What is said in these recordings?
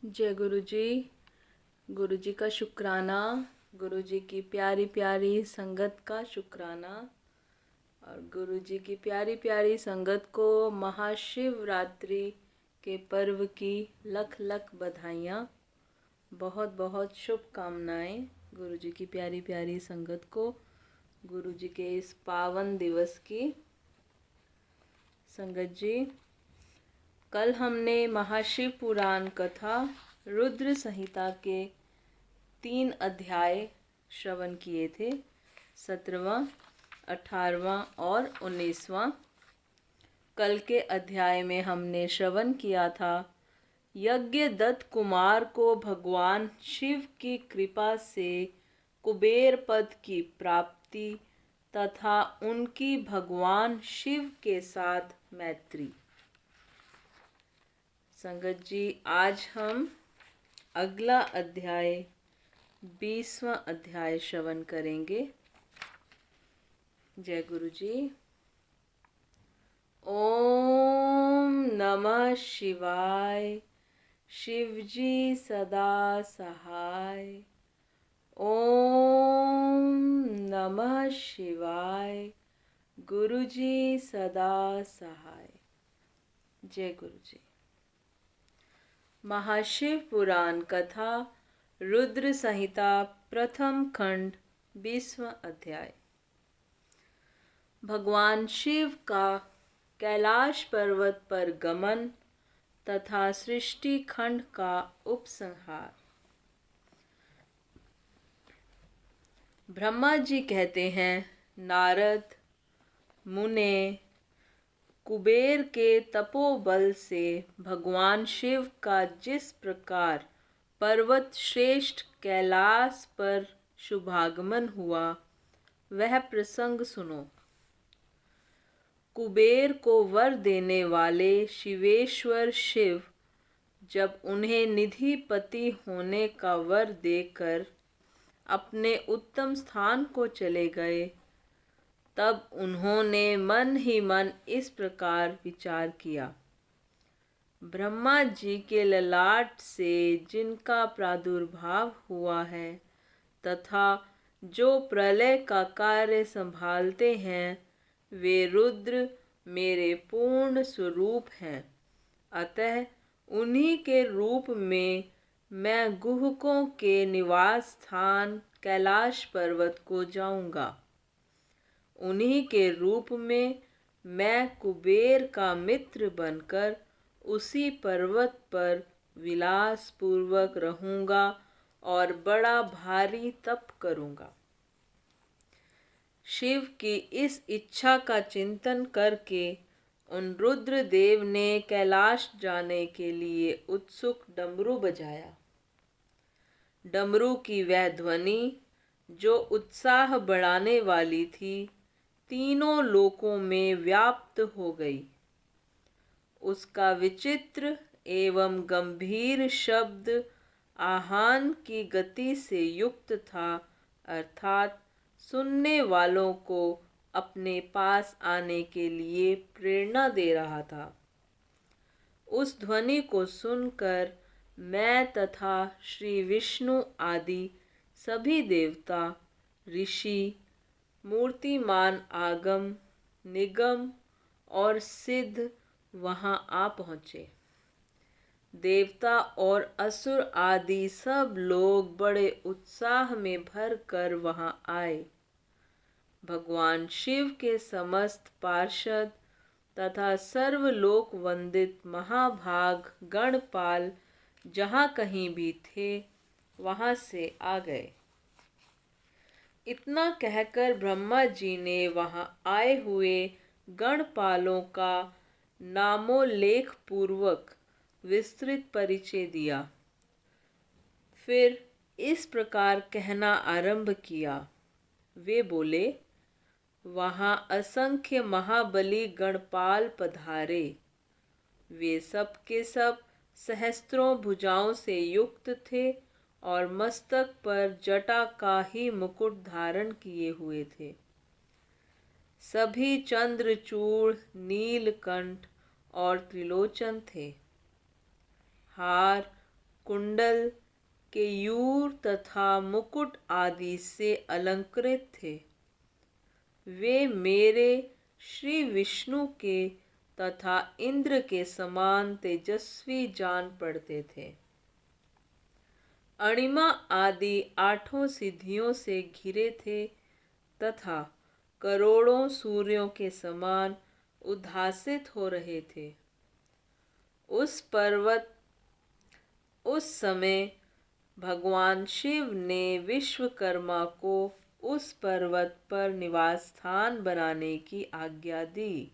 जय गुरु जी। गुरु जी का शुक्राना, गुरु जी की प्यारी प्यारी संगत का शुक्राना और गुरु जी की प्यारी प्यारी संगत को महाशिवरात्रि के पर्व की लख लख बधाइयाँ, बहुत बहुत शुभकामनाएं गुरु जी की प्यारी प्यारी संगत को गुरु जी के इस पावन दिवस की। संगत जी, कल हमने महाशिव पुराण कथा रुद्र संहिता के 3 अध्याय श्रवण किए थे, 17वां, 18वां और 19वां। कल के अध्याय में हमने श्रवण किया था यज्ञदत्त कुमार को भगवान शिव की कृपा से कुबेर पद की प्राप्ति तथा उनकी भगवान शिव के साथ मैत्री। संगत जी, आज हम अगला अध्याय 20वां अध्याय श्रवण करेंगे। जय गुरु जी। ओम नमः शिवाय, शिवजी सदा सहाय। ओम नमः शिवाय, गुरुजी सदा सहाय। जय गुरु जी। महाशिव पुराण कथा रुद्र संहिता प्रथम खंड 20वां अध्याय। भगवान शिव का कैलाश पर्वत पर गमन तथा सृष्टि खंड का उपसंहार। ब्रह्मा जी कहते हैं, नारद मुने कुबेर के तपोबल से भगवान शिव का जिस प्रकार पर्वत श्रेष्ठ कैलाश पर शुभागमन हुआ, वह प्रसंग सुनो। कुबेर को वर देने वाले शिवेश्वर शिव जब उन्हें निधिपति होने का वर देकर अपने उत्तम स्थान को चले गए, तब उन्होंने मन ही मन इस प्रकार विचार किया। ब्रह्मा जी के ललाट से जिनका प्रादुर्भाव हुआ है तथा जो प्रलय का कार्य संभालते हैं, वे रुद्र मेरे पूर्ण स्वरूप हैं। अतः उन्हीं के रूप में मैं गुहकों के निवास स्थान कैलाश पर्वत को जाऊंगा। उन्हीं के रूप में मैं कुबेर का मित्र बनकर उसी पर्वत पर विलास पूर्वक रहूंगा और बड़ा भारी तप करूंगा। शिव की इस इच्छा का चिंतन करके उन रुद्रदेव ने कैलाश जाने के लिए उत्सुक डमरू बजाया। डमरू की वह ध्वनि जो उत्साह बढ़ाने वाली थी, तीनों लोकों में व्याप्त हो गई। उसका विचित्र एवं गंभीर शब्द आहान की गति से युक्त था, अर्थात सुनने वालों को अपने पास आने के लिए प्रेरणा दे रहा था। उस ध्वनि को सुनकर मैं तथा श्री विष्णु आदि सभी देवता, ऋषि, मूर्तिमान आगम, निगम और सिद्ध वहां आ पहुँचे। देवता और असुर आदि सब लोग बड़े उत्साह में भर कर वहां आए। भगवान शिव के समस्त पार्षद तथा सर्वलोक वंदित महाभाग गणपाल जहाँ कहीं भी थे, वहां से आ गए। इतना कहकर ब्रह्मा जी ने वहां आए हुए गणपालों का नामोल्लेख पूर्वक विस्तृत परिचय दिया। फिर इस प्रकार कहना आरंभ किया। वे बोले, वहां असंख्य महाबली गणपाल पधारे। वे सब के सब सहस्त्रों भुजाओं से युक्त थे और मस्तक पर जटा का ही मुकुट धारण किए हुए थे। सभी चंद्रचूड़, नीलकंठ और त्रिलोचन थे। हार, कुंडल, केयूर तथा मुकुट आदि से अलंकृत थे। वे मेरे श्री विष्णु के तथा इंद्र के समान तेजस्वी जान पड़ते थे। अणिमा आदि 8 सिद्धियों से घिरे थे तथा करोड़ों सूर्यों के समान उद्भासित हो रहे थे। उस समय भगवान शिव ने विश्वकर्मा को उस पर्वत पर निवास स्थान बनाने की आज्ञा दी।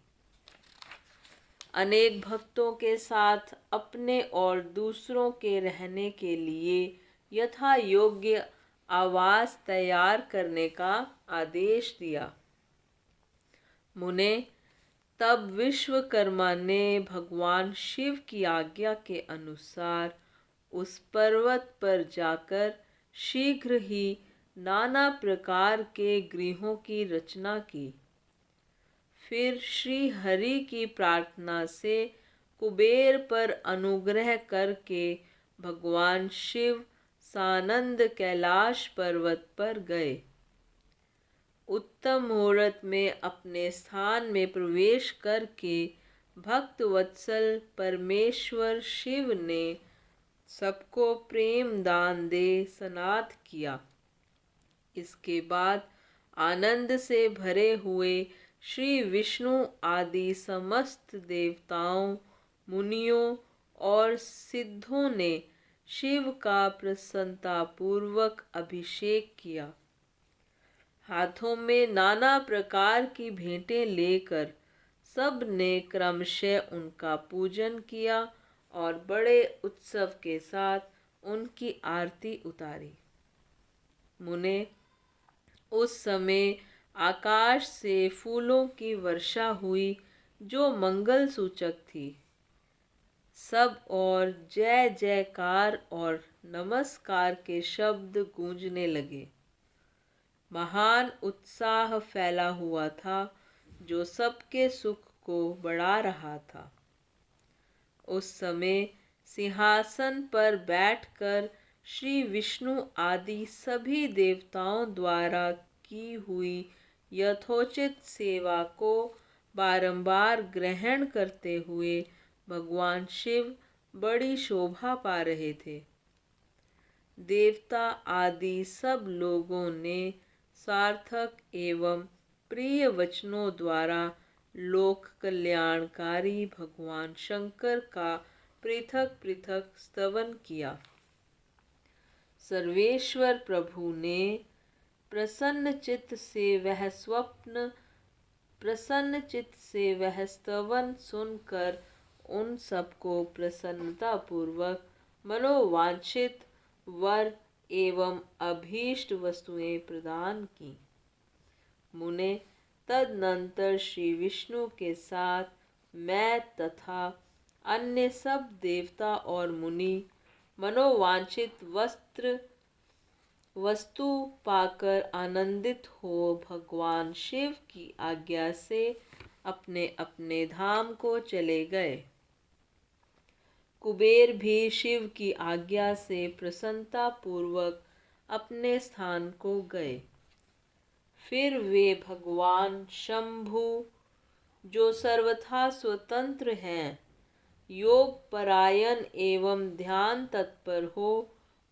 अनेक भक्तों के साथ अपने और दूसरों के रहने के लिए यथा योग्य आवास तैयार करने का आदेश दिया। मुने, तब विश्वकर्मा ने भगवान शिव की आज्ञा के अनुसार उस पर्वत पर जाकर शीघ्र ही नाना प्रकार के गृहों की रचना की। फिर श्री हरि की प्रार्थना से कुबेर पर अनुग्रह करके भगवान शिव सानंद कैलाश पर्वत पर गए। उत्तम मुहूर्त में अपने स्थान में प्रवेश करके भक्त वत्सल परमेश्वर शिव ने सबको प्रेम दान दे सनाथ किया। इसके बाद आनंद से भरे हुए श्री विष्णु आदि समस्त देवताओं, मुनियों और सिद्धों ने शिव का प्रसन्नतापूर्वक अभिषेक किया। हाथों में नाना प्रकार की भेंटें लेकर सब ने क्रमशः उनका पूजन किया और बड़े उत्सव के साथ उनकी आरती उतारी। मुने, उस समय आकाश से फूलों की वर्षा हुई जो मंगल सूचक थी। सब और जय जयकार और नमस्कार के शब्द गूंजने लगे। महान उत्साह फैला हुआ था जो सबके सुख को बढ़ा रहा था। उस समय सिंहासन पर बैठकर श्री विष्णु आदि सभी देवताओं द्वारा की हुई यथोचित सेवा को बारंबार ग्रहण करते हुए भगवान शिव बड़ी शोभा पा रहे थे। देवता आदि सब लोगों ने सार्थक एवं प्रिय वचनों द्वारा लोक कल्याणकारी भगवान शंकर का पृथक पृथक स्तवन किया। सर्वेश्वर प्रभु ने प्रसन्न चित्त से वह स्तवन सुनकर उन सबको प्रसन्नता पूर्वक मनोवांछित वर एवं अभीष्ट वस्तुएं प्रदान की। मुने, तदनंतर श्री विष्णु के साथ मैं तथा अन्य सब देवता और मुनि मनोवांछित वस्तु पाकर आनंदित हो भगवान शिव की आज्ञा से अपने अपने धाम को चले गए। कुबेर भी शिव की आज्ञा से प्रसन्नता पूर्वक अपने स्थान को गए। फिर वे भगवान शंभु, जो सर्वथा स्वतंत्र हैं, योग परायण एवं ध्यान तत्पर हो,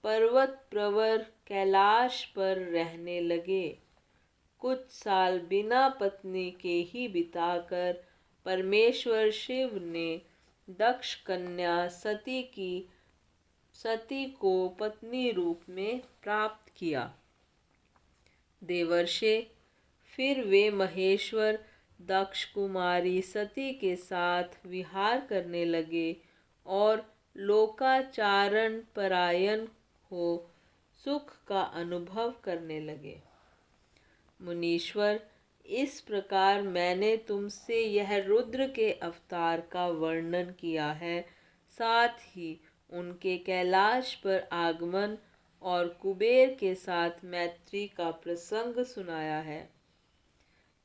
पर्वत प्रवर कैलाश पर रहने लगे। कुछ साल बिना पत्नी के ही बिताकर परमेश्वर शिव ने दक्ष कन्या सती को पत्नी रूप में प्राप्त किया। देवर्षे, फिर वे महेश्वर दक्ष कुमारी सती के साथ विहार करने लगे और लोकाचारण परायण हो सुख का अनुभव करने लगे। मुनीश्वर, इस प्रकार मैंने तुमसे यह रुद्र के अवतार का वर्णन किया है, साथ ही उनके कैलाश पर आगमन और कुबेर के साथ मैत्री का प्रसंग सुनाया है।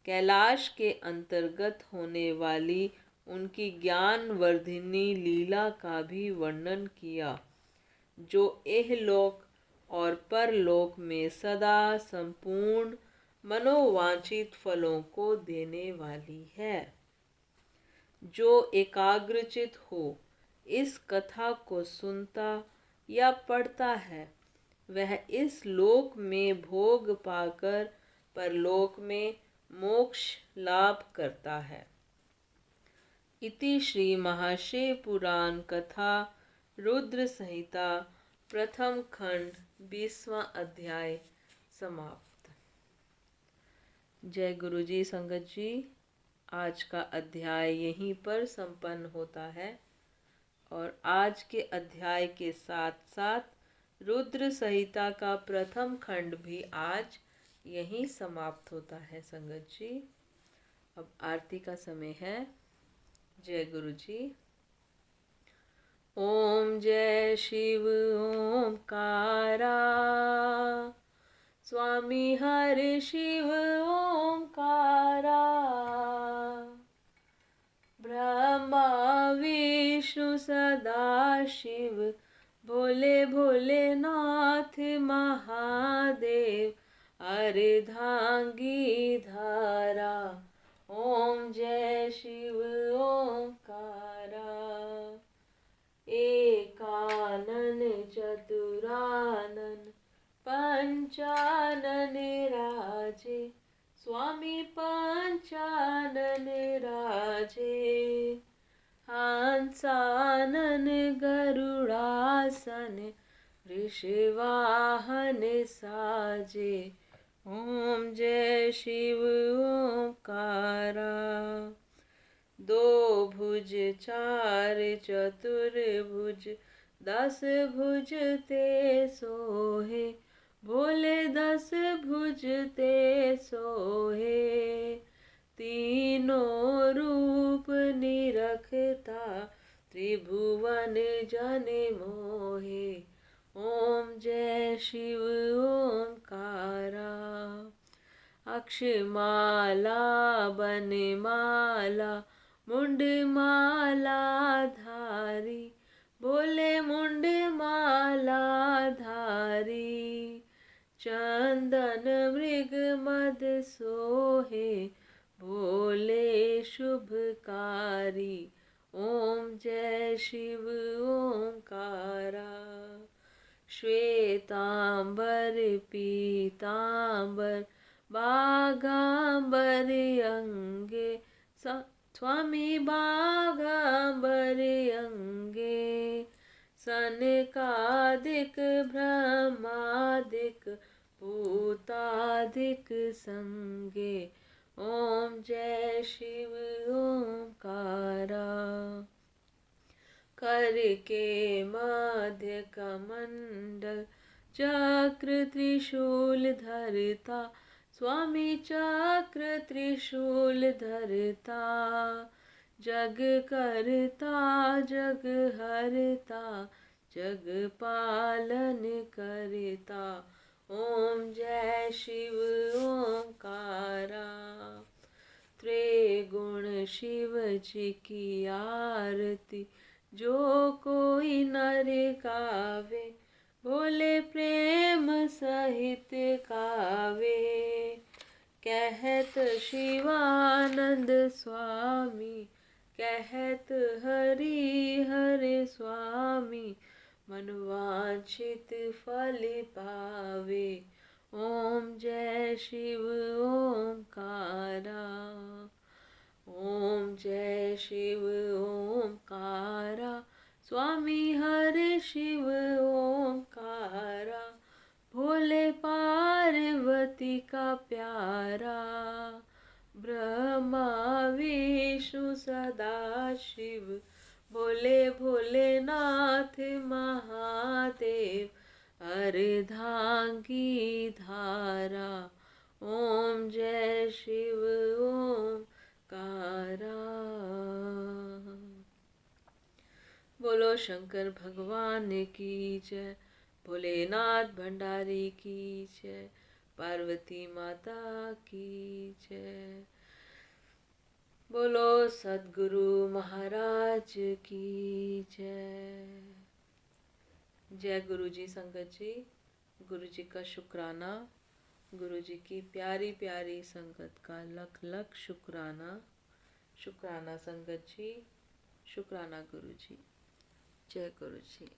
कैलाश के अंतर्गत होने वाली उनकी ज्ञान वर्धिनी लीला का भी वर्णन किया। जो इहलोक और परलोक में सदा संपूर्ण मनोवांछित फलों को देने वाली है। जो एकाग्रचित हो इस कथा को सुनता या पढ़ता है, वह इस लोक में भोग पाकर परलोक में मोक्ष लाभ करता है। इति श्री महाशिव पुराण कथा रुद्र संहिता प्रथम खंड 20वां अध्याय समाप्त। जय गुरु जी। संगत जी, आज का अध्याय यहीं पर संपन्न होता है और आज के अध्याय के साथ साथ रुद्र संहिता का प्रथम खंड भी आज यहीं समाप्त होता है। संगत जी, अब आरती का समय है। जय गुरु जी। ओम जय शिव ओमकारा, स्वामी हरि शिव ओमकारा, ब्रह्मा विष्णु सदा शिव, भोले भोलेनाथ महादेव, अर्धांगी धारा। ओम जय शिव ओंकारा, एकानन चतुरानन पंचानन राजे, स्वामी पंचानन राजे, हंसानन गरुड़ासन, वृषवाहन साजे। ओम जय शिव ओंकारा, दो भुज चार चतुर्भुज, 10 भुज ते सोहे, भोले 10 भुज ते सोहे, तीनों रूप निरखता, त्रिभुवन जन मोहे। ओम जय शिव ओंकारा, अक्षमाला बनमाला, मुंडमाला धारी, भोले मुंडमाला धारी, चंदन मृग मद सोहे, भोले शुभकारी। ओम जय शिव ओंकारा, श्वेतांबर पीतांबर, बागांबर अंगे, स्वामी बागांबर अंगे, सनकादिक ब्रह्मादिक भूतादिक संगे। ओम जय शिव ओंकारा, कर के मध्य कमंडल, चक्र त्रिशूल धरता, स्वामी चक्र त्रिशूल धरता, जग करता जग हरता, जग पालन करता। ओम जय शिव ओंकारा, त्रिगुण शिव जी की आरती, जो कोई नर गावे, भोले प्रेम सहित गावे। कहत शिवानंद स्वामी, कहत हरि हरि स्वामी, मनवांछित फल पावे। ओम जय शिव ओंकारा, ओम जय शिव ओंकारा, स्वामी हरि शिव ओंकारा, भोले पार्वती का प्यारा, ब्रह्मा विष्णु सदा शिव, भोले भोलेनाथ महादेव, अर्धांगी धारा। ओम जय शिव ओंकारा। बोलो शंकर भगवान की जय, भोलेनाथ भंडारी की जय, पार्वती माता की जय। बोलो सद्गुरु महाराज की जय। जय गुरु जी संगत जी। गुरु जी का शुक्राना। गुरु जी की प्यारी प्यारी संगत का लख लख शुक्राना। शुक्राना संगत जी। शुक्राना गुरु जी। जय गुरु जी।